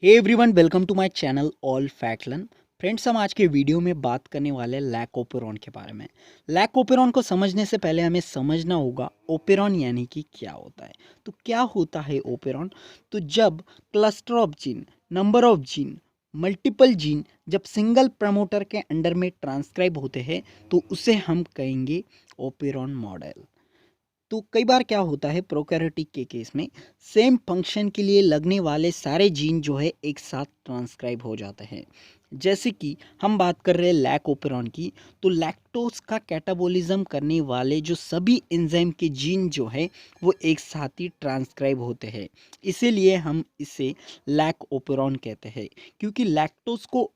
Hey everyone, welcome to my channel all fact learn. Friends, हम आज के video में बात करने वाले लैक ओपेरॉन के बारे में। लैक ओपेरॉन को समझने से पहले हमें समझना होगा ओपेरॉन यानी कि क्या होता है। तो क्या होता है ओपेरॉन? तो जब cluster of gene, number of gene, multiple gene जब सिंगल प्रमोटर के अंडर में ट्रांसक्राइब होते हैं तो उसे हम कहेंगे ओपेरॉन मॉडल। तो कई बार क्या होता है प्रोकैरियोटिक के केस में सेम फंक्शन के लिए लगने वाले सारे जीन जो है एक साथ ट्रांसक्राइब हो जाते हैं। जैसे कि हम बात कर रहे हैं लैक ओपेरॉन की, तो लैक्टोज का कैटाबॉलिज्म करने वाले जो सभी एंजाइम के जीन जो है वो एक साथ ही ट्रांसक्राइब होते हैं। इसीलिए हम इसे लैक ओपेरॉन कहते हैं, क्योंकि लैक्टोज को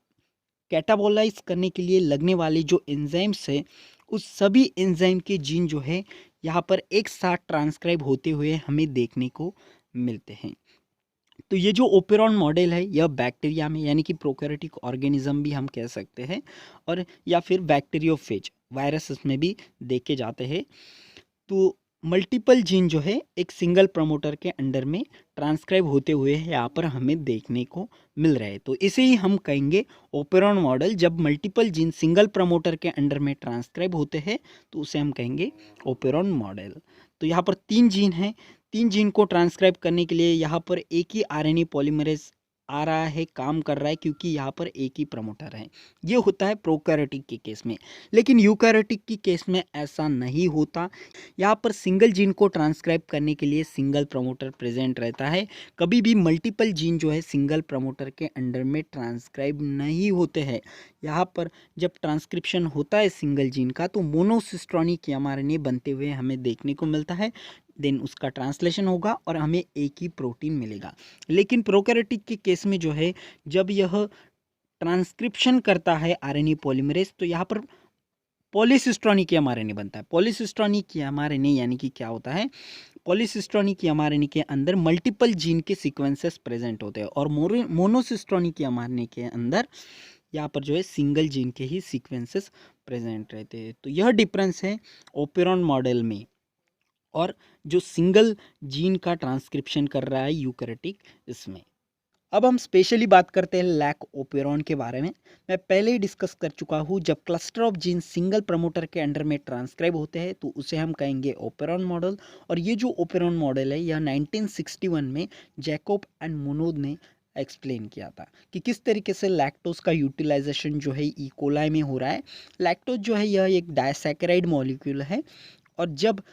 कैटाबोलाइज करने के लिए लगने वाले जो एंजाइम्स है उस सभी एंजाइम के जीन जो है यहाँ पर एक साथ ट्रांसक्राइब होते हुए हमें देखने को मिलते हैं। तो ये जो ओपेरॉन मॉडल है यह बैक्टीरिया में यानी कि प्रोकैरियोटिक ऑर्गेनिज्म भी हम कह सकते हैं, और या फिर बैक्टीरियोफेज वायरस में भी देखे जाते हैं। तो मल्टीपल जीन जो है एक सिंगल प्रमोटर के अंडर में ट्रांसक्राइब होते हुए यहाँ पर हमें देखने को मिल रहा है। तो इसे ही हम कहेंगे ओपेरॉन मॉडल। जब मल्टीपल जीन सिंगल प्रमोटर के अंडर में ट्रांसक्राइब होते हैं तो उसे हम कहेंगे ओपेरॉन मॉडल। तो यहाँ पर 3 जीन हैं। 3 जीन को ट्रांसक्राइब करने के लिए यहाँ पर एक ही आरएनए पॉलीमरेज आ रहा है, काम कर रहा है, क्योंकि यहाँ पर एक ही प्रमोटर है। ये होता है प्रोकैरियोटिक के केस में। लेकिन यूकैरियोटिक के केस में ऐसा नहीं होता। यहाँ पर सिंगल जीन को ट्रांसक्राइब करने के लिए सिंगल प्रमोटर प्रेजेंट रहता है। कभी भी मल्टीपल जीन जो है सिंगल प्रमोटर के अंडर में ट्रांसक्राइब नहीं होते हैं। यहाँ पर जब ट्रांसक्रिप्शन होता है सिंगल जीन का तो मोनोसिस्ट्रॉनिक एमआरएनए बनते हुए हमें देखने को मिलता है। देन उसका ट्रांसलेशन होगा और हमें एक ही प्रोटीन मिलेगा। लेकिन प्रोकैरियोटिक के केस में जो है जब यह ट्रांसक्रिप्शन करता है आरएनए पॉलीमरेज तो यहाँ पर पॉलीसिस्ट्रॉनिक एमआरएनए बनता है। पॉलीसिस्ट्रॉनिक एमआरएनए यानी कि क्या होता है? पॉलीसिस्ट्रॉनिक एमआरएनए के अंदर मल्टीपल जीन के सीक्वेंसेस प्रेजेंट होते हैं, और मोनोसिस्ट्रॉनिक एमआरएनए के अंदर यहाँ पर जो है सिंगल जीन के ही सीक्वेंसेस प्रेजेंट रहते हैं। तो यह डिफरेंस है ओपेरॉन मॉडल में और जो सिंगल जीन का ट्रांसक्रिप्शन कर रहा है यूकैरियोटिक इसमें। अब हम स्पेशली बात करते हैं लैक ओपेरॉन के बारे में। मैं पहले ही डिस्कस कर चुका हूँ, जब cluster of gene single promoter के अंडर में ट्रांसक्राइब होते हैं तो उसे हम कहेंगे ओपेरॉन मॉडल। और ये जो ओपेरॉन मॉडल है यह 1961 में जैकोब एंड मोनोद ने एक्सप्लेन किया था कि किस तरीके से लैक्टोज का यूटिलाइजेशन जो है ई कोलाई में हो रहा है। लैक्टोज जो है यह एक डायसैकेराइड मॉलिक्यूल है, और जब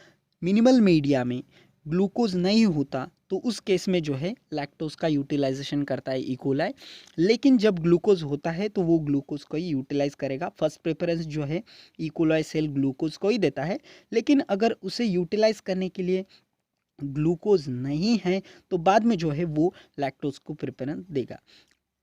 मिनिमल मीडिया में ग्लूकोज नहीं होता तो उस केस में जो है लैक्टोज का यूटिलाइजेशन करता है इकोलाई। लेकिन जब ग्लूकोज होता है तो वो ग्लूकोज को ही यूटिलाइज करेगा। फर्स्ट प्रेफरेंस जो है इकोलाई सेल ग्लूकोज को ही देता है। लेकिन अगर उसे यूटिलाइज करने के लिए ग्लूकोज नहीं है तो बाद में जो है वो लैक्टोज को प्रेफरेंस देगा।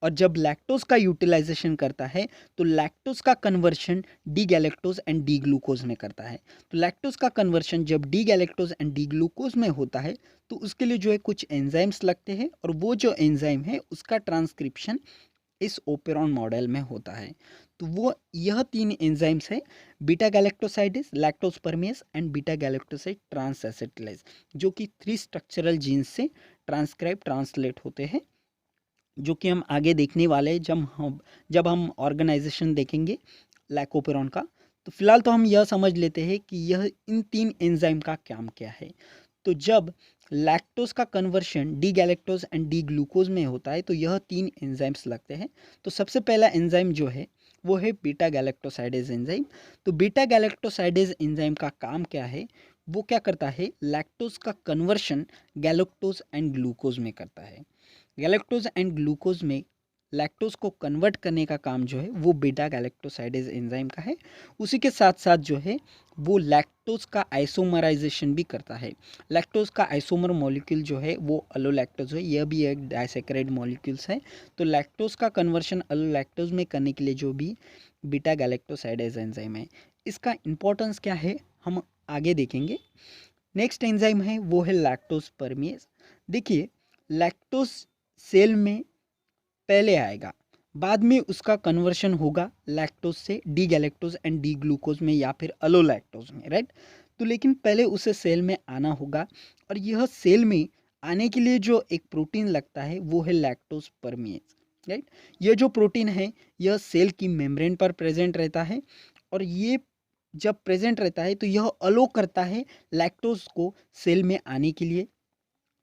और जब लैक्टोज का यूटिलाइजेशन करता है तो लैक्टोज का conversion D galactose and D glucose में करता है। तो लैक्टोज का कन्वर्शन जब D galactose and D glucose में होता है तो उसके लिए जो है कुछ एंजाइम्स लगते हैं, और वो जो एंजाइम है उसका ट्रांसक्रिप्शन इस ओपेरॉन मॉडल में होता है। तो वो यह 3 एंजाइम्स है, beta galactosidase, lactose permease and beta galactoside transacetylase, जो कि 3 स्ट्रक्चरल जीन्स से ट्रांसलेट होते हैं, जो कि हम आगे देखने वाले हैं जब हम ऑर्गेनाइजेशन देखेंगे लैक ओपेरॉन का। तो फिलहाल तो हम यह समझ लेते हैं कि यह इन 3 एंजाइम का काम क्या है। तो जब लैक्टोज का conversion D galactose and D glucose में होता है तो यह 3 एंजाइम्स लगते हैं। तो सबसे पहला एंजाइम जो है वो है बीटा गैलेक्टोसाइडेज एंजाइम। तो बीटा गैलेक्टोसाइडेज एंजाइम का काम क्या है? वो क्या करता है? लैक्टोज का कन्वर्शन गैलेक्टोज एंड ग्लूकोज में करता है। गैलेक्टोज एंड ग्लूकोज में लैक्टोज को कन्वर्ट करने का काम जो है वो बीटा गैलेक्टोसाइडेज एंजाइम का है। उसी के साथ साथ जो है वो लैक्टोज का आइसोमराइजेशन भी करता है। लैक्टोज का आइसोमर मॉलिक्यूल जो है वो अलोलैक्टोज है, यह भी एक डाइसैकेराइड मॉलिक्यूल्स है। तो लैक्टोज का कन्वर्शन अलोलैक्टोज में करने के लिए जो भी बीटा गैलेक्टोसाइडेज एंजाइम है, इसका इंपॉर्टेंस क्या है हम आगे देखेंगे। नेक्स्ट एंजाइम है वो है लैक्टोज परमेज। देखिए, लैक्टोज सेल में पहले आएगा, बाद में उसका कन्वर्शन होगा लैक्टोज से D galactose and D glucose में या फिर अलोलैक्टोज में, राइट। तो लेकिन पहले उसे सेल में आना होगा, और यह सेल में आने के लिए जो एक प्रोटीन लगता है वो है लैक्टोज परमिएज, राइट। ये जो प्रोटीन है यह सेल की मेम्ब्रेन पर प्रेजेंट रहता है और ये जब प्रेजेंट रहता है तो यह अलो करता है लैक्टोज को सेल में आने के लिए।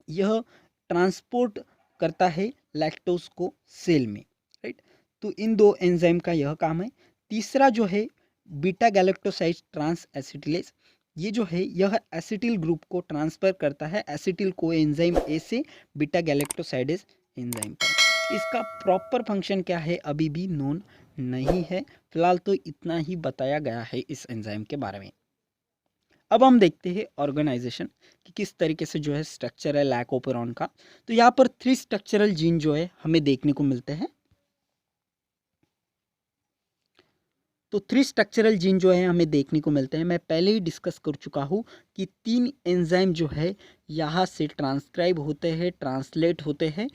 यह ट्रांसपोर्ट करता है लैक्टोज को सेल में, राइट। तो इन दो एंजाइम का यह काम है। तीसरा जो है बीटा गैलेक्टोसाइड ट्रांस एसिटिलेज, ये जो है यह एसिटिल ग्रुप को ट्रांसफर करता है एसिटिल कोएंजाइम ए से बीटा गैलेक्टोसाइडेज एंजाइम पर। इसका प्रॉपर फंक्शन क्या है अभी भी नोन नहीं है, फिलहाल तो इतना ही बताया गया है इस एंजाइम के बारे में। अब हम देखते हैं ऑर्गेनाइजेशन कि किस तरीके से जो है स्ट्रक्चर है लैकोपेरॉन का। तो यहाँ पर 3 स्ट्रक्चरल जीन जो है हमें देखने को मिलते हैं। तो 3 स्ट्रक्चरल जीन जो है हमें देखने को मिलते हैं। मैं पहले ही डिस्कस कर चुका हूँ कि 3 एंजाइम जो है यहाँ से ट्रांसक्राइब होते हैं, ट्रांसलेट होते हैं।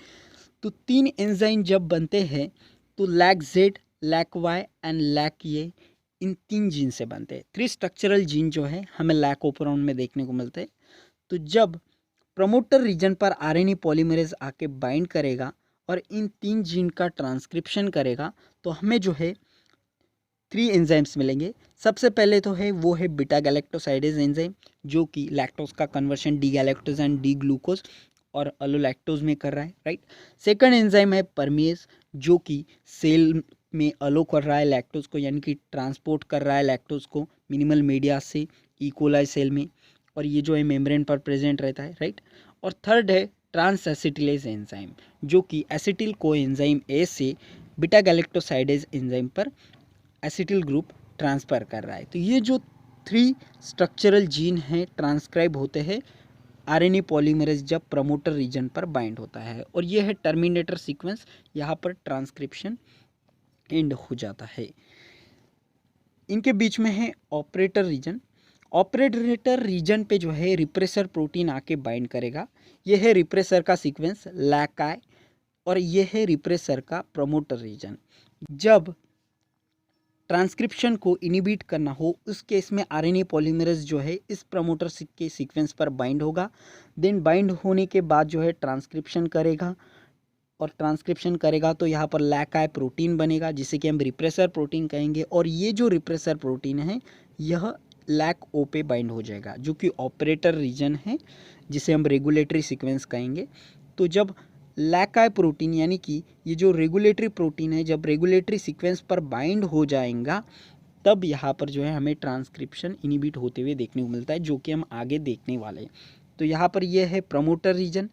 तो 3 एंजाइम जब बनते हैं तो lac Z, lac Y and lac A, इन 3 जीन से बनते हैं। 3 स्ट्रक्चरल जीन जो है हमें लैकोपेरॉन में देखने को मिलते हैं। तो जब प्रमोटर रीजन पर आरएनए पॉलीमरेज आके बाइंड करेगा और इन 3 जीन का ट्रांसक्रिप्शन करेगा तो हमें जो है 3 एंजाइम्स मिलेंगे। सबसे पहले तो है वो है बीटा गैलेक्टोसाइडेज एंजाइम, जो कि लैक्टोज का conversion D galactose and D glucose और अलोलैक्टोज में कर रहा है, राइट। सेकंड एंजाइम है परमिएज, जो कि सेल में अलो कर रहा है लैक्टोज को, यानी कि ट्रांसपोर्ट कर रहा है लैक्टोज को मिनिमल मीडिया से इकोलाई सेल में, और ये जो है मेम्ब्रेन पर प्रेजेंट रहता है, राइट। और थर्ड है ट्रांस एसिटिलेज एंजाइम, जो कि एसिटिल कोएंजाइम ए से बीटा गैलेक्टोसाइडेज एंजाइम पर एसिटिल ग्रुप ट्रांसफ़र कर रहा है। तो ये जो 3 स्ट्रक्चरल जीन हैं ट्रांसक्राइब होते हैं आरएनए पॉलीमरेज जब प्रमोटर रीजन पर बाइंड होता है, और ये है टर्मिनेटर सीक्वेंस। यहाँ पर ट्रांसक्रिप्शन एंड हो जाता है। इनके बीच में है ऑपरेटर रीजन। ऑपरेटर रीजन पे जो है रिप्रेसर प्रोटीन आके बाइंड करेगा। ये है रिप्रेसर का सीक्वेंस लैकाई, और ये है रिप्रेसर का प्रमोटर रीजन। जब ट्रांसक्रिप्शन को इनिबिट करना हो उस केस में आरएनए पॉलीमरेज जो है इस प्रमोटर के सीक्वेंस पर बाइंड होगा। देन बाइंड होने के बाद जो है ट्रांसक्रिप्शन करेगा, और ट्रांसक्रिप्शन करेगा तो यहाँ पर लैकाई प्रोटीन बनेगा जिसे कि हम रिप्रेसर प्रोटीन कहेंगे। और ये जो रिप्रेसर प्रोटीन है यह लैक ओ पे बाइंड हो जाएगा, जो कि ऑपरेटर रीजन है जिसे हम रेगुलेटरी सीक्वेंस कहेंगे। तो जब लैकाई प्रोटीन यानी कि ये जो रेगुलेटरी प्रोटीन है जब रेगुलेटरी सीक्वेंस पर बाइंड हो जाएगा तब यहाँ पर जो है हमें ट्रांसक्रिप्शन इनिबिट होते हुए देखने को मिलता है, जो कि हम आगे देखने वाले हैं। तो यहाँ पर यह है प्रमोटर रीजन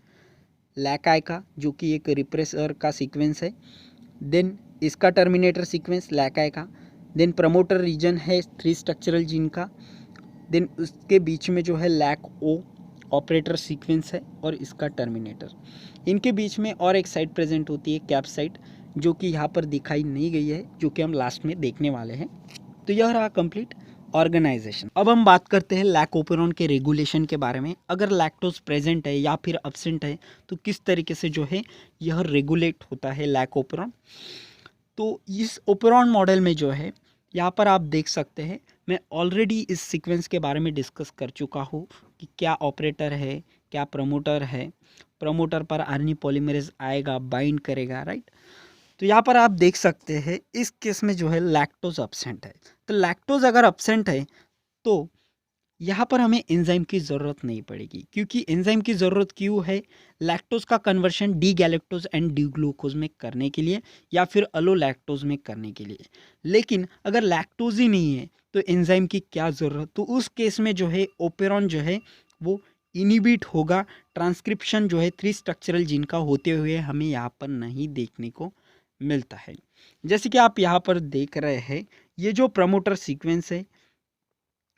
लैकाई का, जो कि एक रिप्रेसर का सीक्वेंस है। देन इसका टर्मिनेटर सीक्वेंस लैकाई का। देन प्रमोटर रीजन है 3 स्ट्रक्चरल जीन का। देन उसके बीच में जो है लैक ओ ऑपरेटर सीक्वेंस है, और इसका टर्मिनेटर। इनके बीच में और एक साइट प्रेजेंट होती है कैप साइट, जो कि यहाँ पर दिखाई नहीं गई है, जो कि हम लास्ट में देखने वाले हैं। तो यह रहा कंप्लीट ऑर्गेनाइजेशन। अब हम बात करते हैं लैकोपेरॉन के रेगुलेशन के बारे में। अगर लैक्टोज प्रेजेंट है या फिर अब्सेंट है तो किस तरीके से जो है यह रेगुलेट होता है लैकोपेरॉन। तो इस ओपेरॉन मॉडल में जो है यहाँ पर आप देख सकते हैं, मैं ऑलरेडी इस सीक्वेंस के बारे में डिस्कस कर चुका हूँ कि क्या ऑपरेटर है, क्या प्रमोटर है। प्रमोटर पर आरएनए पॉलीमरेज आएगा, बाइंड करेगा, राइट। तो यहाँ पर आप देख सकते हैं इस केस में जो है लैक्टोज अब्सेंट है। तो लैक्टोज अगर अब्सेंट है तो यहाँ पर हमें एंजाइम की ज़रूरत नहीं पड़ेगी, क्योंकि एंजाइम की ज़रूरत क्यों है, लैक्टोज का conversion D galactose and D glucose में करने के लिए या फिर अलोलैक्टोज में करने के लिए। लेकिन अगर लैक्टोज ही नहीं है तो एंजाइम की क्या ज़रूरत। तो उस केस में जो है ओपेरॉन जो है वो इनिबिट होगा। ट्रांसक्रिप्शन जो है 3 स्ट्रक्चरल जीन का होते हुए हमें यहाँ पर नहीं देखने को मिलता है। जैसे कि आप यहाँ पर देख रहे हैं ये जो प्रमोटर सीक्वेंस है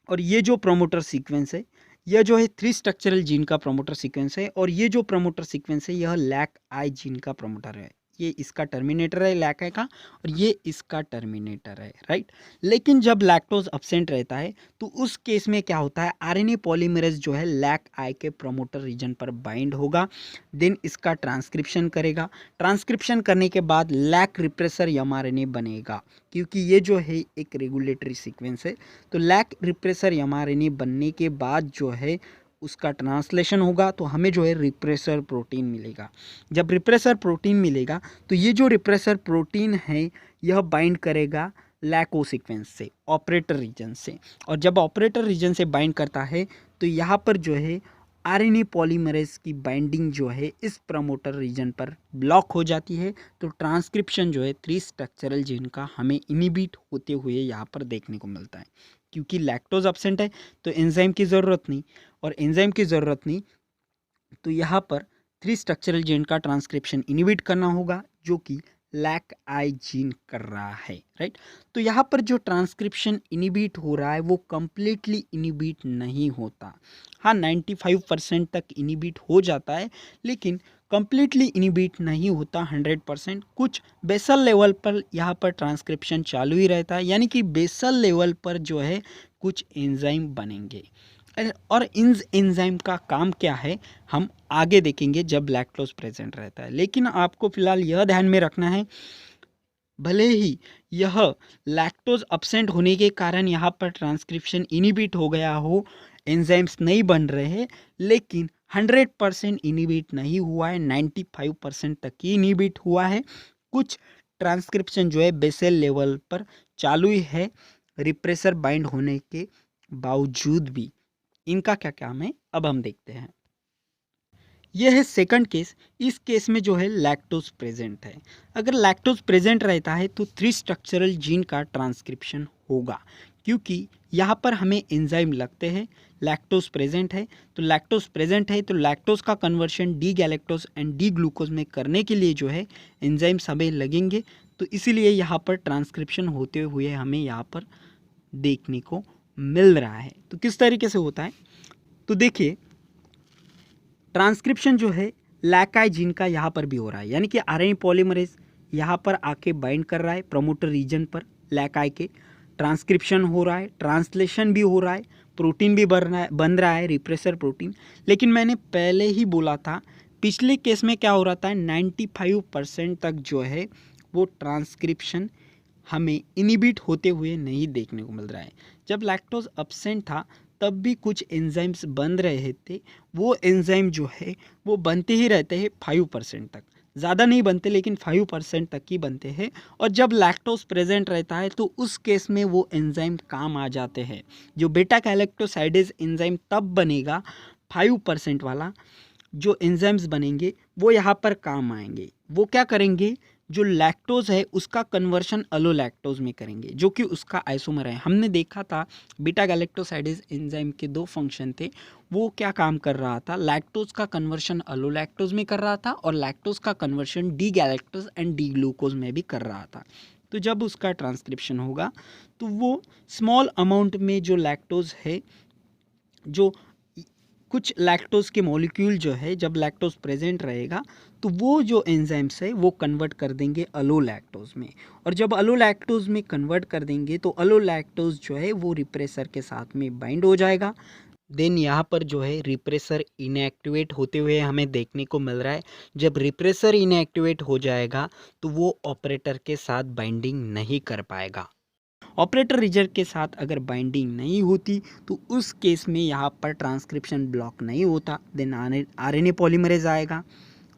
और ये जो प्रमोटर सीक्वेंस है यह जो है 3 स्ट्रक्चरल जीन का प्रमोटर सीक्वेंस है, और ये जो प्रमोटर सीक्वेंस है यह लैक आई जीन का प्रमोटर है। ये इसका टर्मिनेटर है लैक आई का, और ये इसका टर्मिनेटर है, राइट। लेकिन जब लैक्टोज अब्सेंट रहता है तो उस केस में क्या होता है, आरएनए पॉलीमरेज जो है लैक आई के प्रमोटर रीजन पर बाइंड होगा। देन इसका ट्रांसक्रिप्शन करेगा। ट्रांसक्रिप्शन करने के बाद लैक रिप्रेसर एमआरएनए बनेगा, क्योंकि ये जो है एक रेगुलेटरी सीक्वेंस है। तो लैक रिप्रेसर एमआरएनए बनने के बाद जो है उसका ट्रांसलेशन होगा तो हमें जो है रिप्रेसर प्रोटीन मिलेगा। जब रिप्रेसर प्रोटीन मिलेगा तो ये जो रिप्रेसर प्रोटीन है यह बाइंड करेगा लैको सीक्वेंस से, ऑपरेटर रीजन से, और जब ऑपरेटर रीजन से बाइंड करता है तो यहाँ पर जो है आरएनए पॉलीमरेज की बाइंडिंग जो है इस प्रमोटर रीजन पर ब्लॉक हो जाती है। तो ट्रांसक्रिप्शन जो है 3 स्ट्रक्चरल जीन का हमें इनिबिट होते हुए यहाँ पर देखने को मिलता है। क्योंकि लैक्टोज एब्सेंट है तो एंजाइम की ज़रूरत नहीं, और एंजाइम की ज़रूरत नहीं तो यहाँ पर 3 स्ट्रक्चरल जीन का ट्रांसक्रिप्शन इनिबिट करना होगा, जो कि लैक आई जीन कर रहा है, राइट। तो यहाँ पर जो ट्रांसक्रिप्शन इनिबिट हो रहा है वो कम्प्लीटली इनिबिट नहीं होता। हाँ, 95% तक इनिबिट हो जाता है, लेकिन कम्प्लीटली इनिबिट नहीं होता 100%। कुछ बेसल लेवल पर यहाँ पर ट्रांसक्रिप्शन चालू ही रहता है, यानी कि बेसल लेवल पर जो है कुछ एंजाइम बनेंगे, और इन एंजाइम का काम क्या है हम आगे देखेंगे जब लैक्टोज प्रेजेंट रहता है। लेकिन आपको फिलहाल यह ध्यान में रखना है, भले ही यह लैक्टोज अब्सेंट होने के कारण यहाँ पर ट्रांसक्रिप्शन इनिबिट हो गया हो, एंजाइम्स नहीं बन रहे हैं, लेकिन 100% इनिबिट नहीं हुआ है, 95% तक ही इनिबिट हुआ है। कुछ ट्रांसक्रिप्शन जो है बेसल लेवल पर चालू ही है रिप्रेसर बाइंड होने के बावजूद भी। इनका क्या काम है अब हम देखते हैं। यह है सेकंड केस। इस केस में जो है लैक्टोज प्रेजेंट है। अगर लैक्टोज प्रेजेंट रहता है तो 3 स्ट्रक्चरल जीन का ट्रांसक्रिप्शन होगा, क्योंकि यहाँ पर हमें एंजाइम लगते हैं। लैक्टोज प्रेजेंट है तो लैक्टोज का conversion D galactose and D glucose में करने के लिए जो है एंजाइम्स हमें लगेंगे। तो इसीलिए यहाँ पर ट्रांसक्रिप्शन होते हुए हमें यहाँ पर देखने को मिल रहा है। तो किस तरीके से होता है तो देखिए, ट्रांसक्रिप्शन जो है लैकाई जीन का यहाँ पर भी हो रहा है, यानी कि आरएनए पॉलीमरेज यहाँ पर आके बाइंड कर रहा है प्रमोटर रीजन पर, लैकाई के ट्रांसक्रिप्शन हो रहा है, ट्रांसलेशन भी हो रहा है, प्रोटीन भी बन रहा है रिप्रेसर प्रोटीन। लेकिन मैंने पहले ही बोला था पिछले केस में क्या हो रहा था, 95% तक जो है वो ट्रांसक्रिप्शन हमें इनिबिट होते हुए नहीं देखने को मिल रहा है। जब लैक्टोज अब्सेंट था तब भी कुछ एंजाइम्स बन रहे थे, वो एंजाइम जो है वो बनते ही रहते हैं 5% तक, ज़्यादा नहीं बनते लेकिन 5% तक ही बनते हैं। और जब लैक्टोज प्रेजेंट रहता है तो उस केस में वो एंजाइम काम आ जाते हैं। जो बीटा गैलेक्टोसाइडेज एंजाइम तब बनेगा 5% वाला, जो एंजाइम्स बनेंगे वो यहाँ पर काम आएंगे। वो क्या करेंगे, जो लैक्टोज है उसका कन्वर्शन अलोलैक्टोज में करेंगे, जो कि उसका आइसोमर है। हमने देखा था बीटा गैलेक्टोसाइडेज एंजाइम के 2 फंक्शन थे। वो क्या काम कर रहा था, लैक्टोज का कन्वर्शन अलोलैक्टोज में कर रहा था और लैक्टोज का conversion D galactose and D glucose में भी कर रहा था। तो जब उसका ट्रांसक्रिप्शन होगा तो वो स्मॉल अमाउंट में जो लैक्टोज है, जो कुछ लैक्टोज के मॉलिक्यूल जो है जब लैक्टोज प्रेजेंट रहेगा तो वो जो एंजाइम्स है वो कन्वर्ट कर देंगे अलोलैक्टोज में, और जब अलोलैक्टोज में कन्वर्ट कर देंगे तो अलोलैक्टोज जो है वो रिप्रेसर के साथ में बाइंड हो जाएगा। देन यहाँ पर जो है रिप्रेसर इनएक्टिवेट होते हुए हमें देखने को मिल रहा है। जब रिप्रेसर इनएक्टिवेट हो जाएगा तो वो ऑपरेटर के साथ बाइंडिंग नहीं कर पाएगा। ऑपरेटर रीजन के साथ अगर बाइंडिंग नहीं होती तो उस केस में यहाँ पर ट्रांसक्रिप्शन ब्लॉक नहीं होता। देन आरएनए पॉलीमरेज आएगा,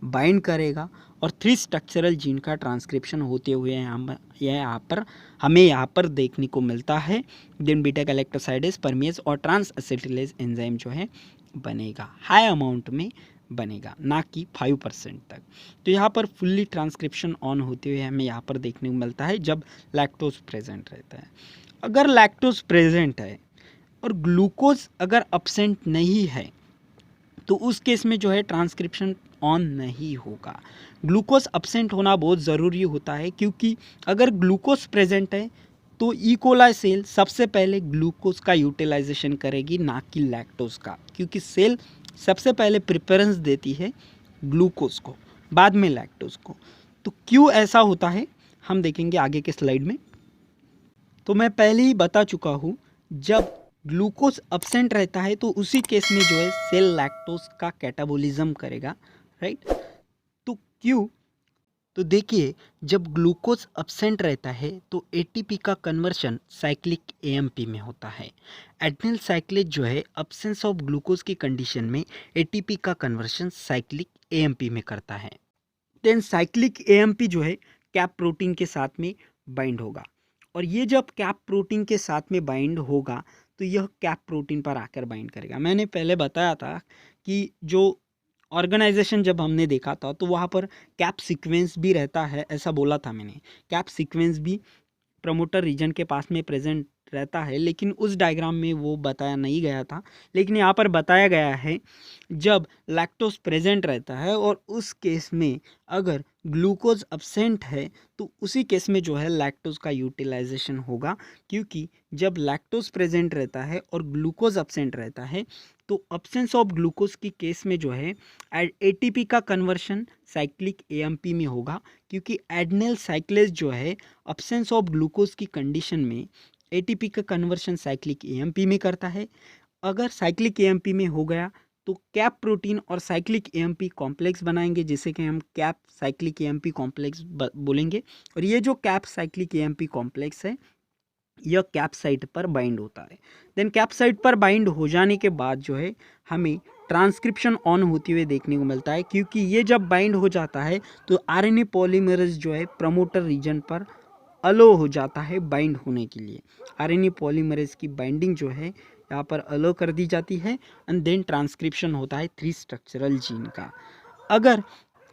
बाइंड करेगा और 3 स्ट्रक्चरल जीन का ट्रांसक्रिप्शन होते हुए हमें यहाँ पर देखने को मिलता है। देन बीटा गैलेक्टोसाइडेज परमेज और ट्रांस एसिटिलेज एंजाइम जो है बनेगा, हाई अमाउंट में बनेगा, ना कि 5% तक। तो यहाँ पर फुल्ली ट्रांसक्रिप्शन ऑन होते हुए हमें यहाँ पर देखने को मिलता है जब लैक्टोज प्रेजेंट रहता है। अगर लैक्टोज प्रेजेंट है और ग्लूकोज अगर अब्सेंट नहीं है तो उस केस में जो है ट्रांसक्रिप्शन ऑन नहीं होगा। ग्लूकोज अब्सेंट होना बहुत ज़रूरी होता है, क्योंकि अगर ग्लूकोज प्रेजेंट है तो ई कोलाई सेल सबसे पहले ग्लूकोज का यूटिलाइजेशन करेगी, ना कि लैक्टोज का, क्योंकि सेल सबसे पहले प्रेफरेंस देती है ग्लूकोज को, बाद में लैक्टोज को। तो क्यों ऐसा होता है हम देखेंगे आगे के स्लाइड में। तो मैं पहले ही बता चुका हूँ, जब ग्लूकोज अब्सेंट रहता है तो उसी केस में जो है सेल लैक्टोज का कैटाबोलिज्म करेगा, राइट। तो क्यों तो देखिए, जब ग्लूकोज अब्सेंट रहता है तो एटीपी का कन्वर्शन साइक्लिक एएमपी में होता है। एड्रिनल साइक्लेज जो है अब्सेंस ऑफ ग्लूकोज की कंडीशन में एटीपी का कन्वर्शन साइक्लिक एएमपी में करता है। देन साइक्लिक एएमपी जो है कैप प्रोटीन के साथ में बाइंड होगा, और ये जब कैप प्रोटीन के साथ में बाइंड होगा तो यह कैप प्रोटीन पर आकर बाइंड करेगा। मैंने पहले बताया था कि जो ऑर्गेनाइजेशन जब हमने देखा था तो वहाँ पर कैप सीक्वेंस भी रहता है, ऐसा बोला था मैंने। कैप सीक्वेंस भी प्रमोटर रीजन के पास में प्रेजेंट रहता है, लेकिन उस डायग्राम में वो बताया नहीं गया था। लेकिन यहाँ पर बताया गया है जब लैक्टोज प्रेजेंट रहता है और उस केस में अगर ग्लूकोज अब्सेंट है तो उसी केस में जो है लैक्टोज का यूटिलाइजेशन होगा, क्योंकि जब लैक्टोज प्रेजेंट रहता है और ग्लूकोज अब्सेंट रहता है तो अब्सेंस ऑफ ग्लूकोज की केस में जो है एटीपी का कन्वर्शन साइक्लिक एएमपी में होगा, क्योंकि एड्रिनल साइक्लेज जो है अब्सेंस ऑफ ग्लूकोज की कंडीशन में एटीपी का कन्वर्शन साइक्लिक एएमपी में करता है। अगर साइक्लिक एएमपी में हो गया तो कैप प्रोटीन और साइक्लिक एएमपी कॉम्प्लेक्स बनाएंगे, जिसे कि हम कैप साइक्लिक एएमपी कॉम्प्लेक्स बोलेंगे। और ये जो कैप साइक्लिक एएमपी कॉम्प्लेक्स है यह कैप साइट पर बाइंड होता है। देन कैप साइट पर बाइंड हो जाने के बाद जो है हमें ट्रांसक्रिप्शन ऑन होते हुए देखने को मिलता है, क्योंकि ये जब बाइंड हो जाता है तो आरएनए पॉलीमरेज जो है प्रमोटर रीजन पर अलो हो जाता है बाइंड होने के लिए। आरएनए पॉलीमरेज की बाइंडिंग जो है यहाँ पर अलो कर दी जाती है एंड देन ट्रांसक्रिप्शन होता है 3 स्ट्रक्चरल जीन का। अगर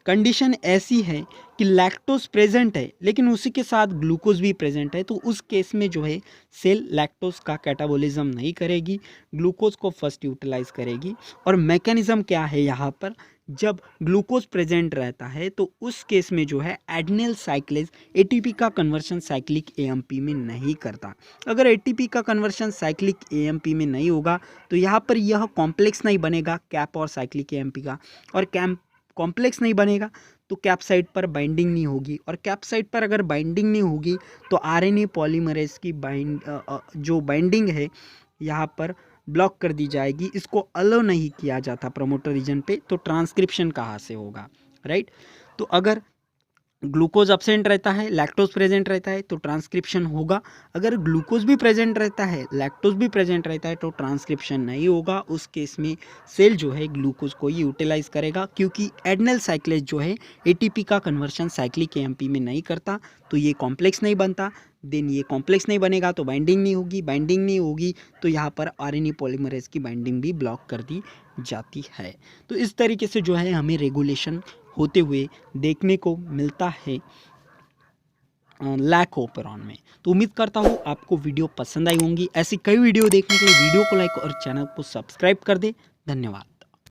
कंडीशन ऐसी है कि लैक्टोज प्रेजेंट है लेकिन उसी के साथ ग्लूकोज भी प्रेजेंट है, तो उस केस में जो है सेल लैक्टोज का कैटाबॉलिज्म नहीं करेगी, ग्लूकोज को फर्स्ट यूटिलाइज करेगी। और मैकेनिज्म क्या है यहाँ पर, जब ग्लूकोज प्रेजेंट रहता है तो उस केस में जो है एड्रिनल साइक्लेज एटीपी का कन्वर्शन साइक्लिक एएमपी में नहीं करता। अगर एटीपी का कन्वर्शन साइक्लिक एएमपी में नहीं होगा तो यहाँ पर यह कॉम्प्लेक्स नहीं बनेगा कैप और साइक्लिक एएमपी का, और कैप कॉम्प्लेक्स नहीं बनेगा तो कैप साइट पर बाइंडिंग नहीं होगी, और कैप साइट पर अगर बाइंडिंग नहीं होगी तो आरएनए पॉलीमरेज की जो बाइंडिंग है यहाँ पर ब्लॉक कर दी जाएगी, इसको अलो नहीं किया जाता प्रमोटर रीजन पे, तो ट्रांसक्रिप्शन कहाँ से होगा, राइट। तो अगर ग्लूकोज अब्सेंट रहता है लैक्टोज प्रेजेंट रहता है तो ट्रांसक्रिप्शन होगा। अगर ग्लूकोज भी प्रेजेंट रहता है लैक्टोज भी प्रेजेंट रहता है तो ट्रांसक्रिप्शन नहीं होगा। उस केस में सेल जो है ग्लूकोज को ही यूटिलाइज करेगा, क्योंकि एड्रिनल साइक्लेज जो है एटीपी का कन्वर्शन साइक्लिक एएमपी में नहीं करता, तो ये कॉम्प्लेक्स नहीं बनता। देन ये कॉम्प्लेक्स नहीं बनेगा तो बाइंडिंग नहीं होगी, बाइंडिंग नहीं होगी तो यहाँ पर आरएनए पॉलीमरेज की बाइंडिंग भी ब्लॉक कर दी जाती है। तो इस तरीके से जो है हमें रेगुलेशन होते हुए देखने को मिलता है लैकोपेरॉन में। तो उम्मीद करता हूँ आपको वीडियो पसंद आई होंगी। ऐसी कई वीडियो देखने के लिए वीडियो को लाइक और चैनल को सब्सक्राइब कर दे। धन्यवाद।